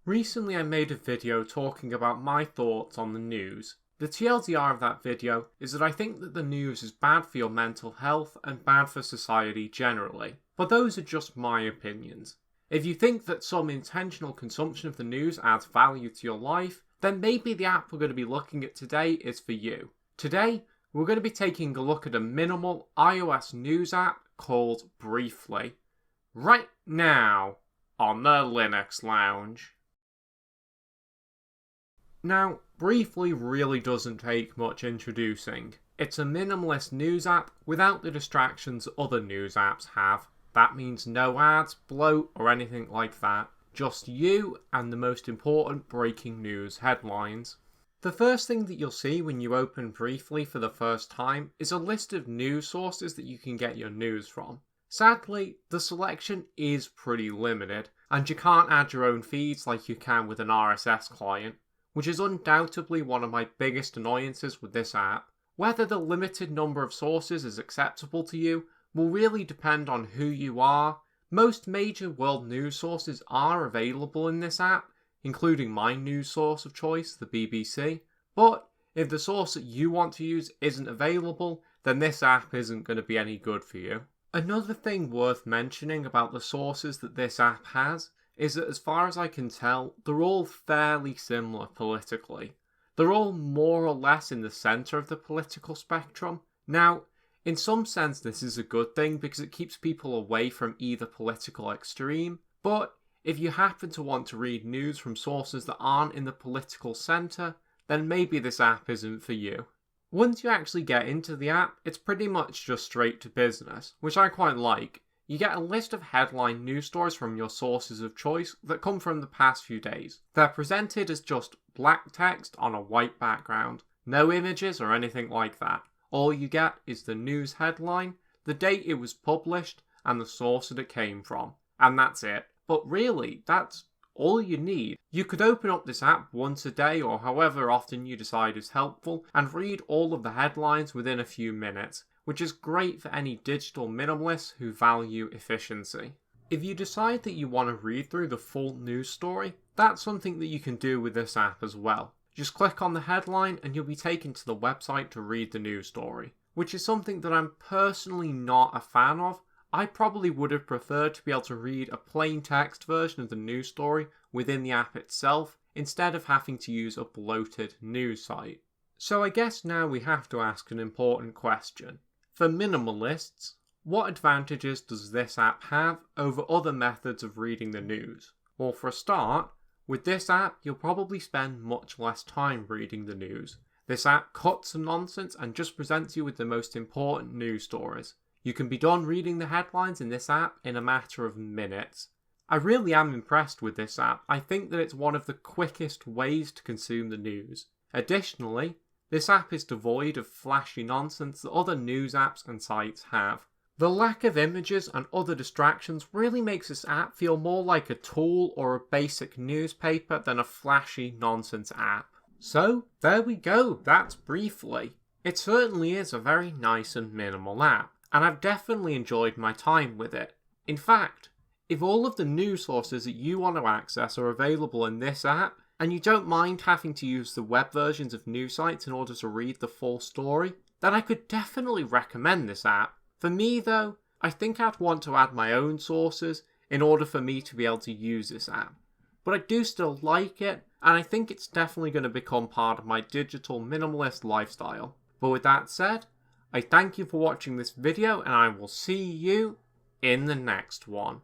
Recently I made a video talking about my thoughts on the news. The TLDR of that video is that I think that the news is bad for your mental health and bad for society generally, but those are just my opinions. If you think that some intentional consumption of the news adds value to your life, then maybe the app we're going to be looking at today is for you. Today, we're going to be taking a look at a minimal iOS news app called Briefly. Right now, on the Linux Lounge. Now, Briefly really doesn't take much introducing. It's a minimalist news app without the distractions other news apps have. That means no ads, bloat, or anything like that. Just you and the most important breaking news headlines. The first thing that you'll see when you open Briefly for the first time is a list of news sources that you can get your news from. Sadly, the selection is pretty limited, and you can't add your own feeds like you can with an RSS client, which is undoubtedly one of my biggest annoyances with this app. Whether the limited number of sources is acceptable to you will really depend on who you are. Most major world news sources are available in this app, including my news source of choice, the BBC, but if the source that you want to use isn't available, then this app isn't going to be any good for you. Another thing worth mentioning about the sources that this app has is that as far as I can tell, they're all fairly similar politically. They're all more or less in the centre of the political spectrum. Now, in some sense this is a good thing because it keeps people away from either political extreme, but if you happen to want to read news from sources that aren't in the political centre, then maybe this app isn't for you. Once you actually get into the app, it's pretty much just straight to business, which I quite like. You get a list of headline news stories from your sources of choice that come from the past few days. They're presented as just black text on a white background, no images or anything like that. All you get is the news headline, the date it was published, and the source that it came from. And that's it. But really, that's all you need. You could open up this app once a day or however often you decide is helpful and read all of the headlines within a few minutes, which is great for any digital minimalists who value efficiency. If you decide that you want to read through the full news story, that's something that you can do with this app as well. Just click on the headline and you'll be taken to the website to read the news story, which is something that I'm personally not a fan of. I probably would have preferred to be able to read a plain text version of the news story within the app itself, instead of having to use a bloated news site. So I guess now we have to ask an important question. For minimalists, what advantages does this app have over other methods of reading the news? Well, for a start, with this app you'll probably spend much less time reading the news. This app cuts some nonsense and just presents you with the most important news stories. You can be done reading the headlines in this app in a matter of minutes. I really am impressed with this app. I think that it's one of the quickest ways to consume the news. Additionally, this app is devoid of flashy nonsense that other news apps and sites have. The lack of images and other distractions really makes this app feel more like a tool or a basic newspaper than a flashy nonsense app. So, there we go, that's Briefly. It certainly is a very nice and minimal app, and I've definitely enjoyed my time with it. In fact, if all of the news sources that you want to access are available in this app, and you don't mind having to use the web versions of news sites in order to read the full story, then I could definitely recommend this app. For me though, I think I'd want to add my own sources in order for me to be able to use this app. But I do still like it, and I think it's definitely going to become part of my digital minimalist lifestyle. But with that said, I thank you for watching this video and I will see you in the next one.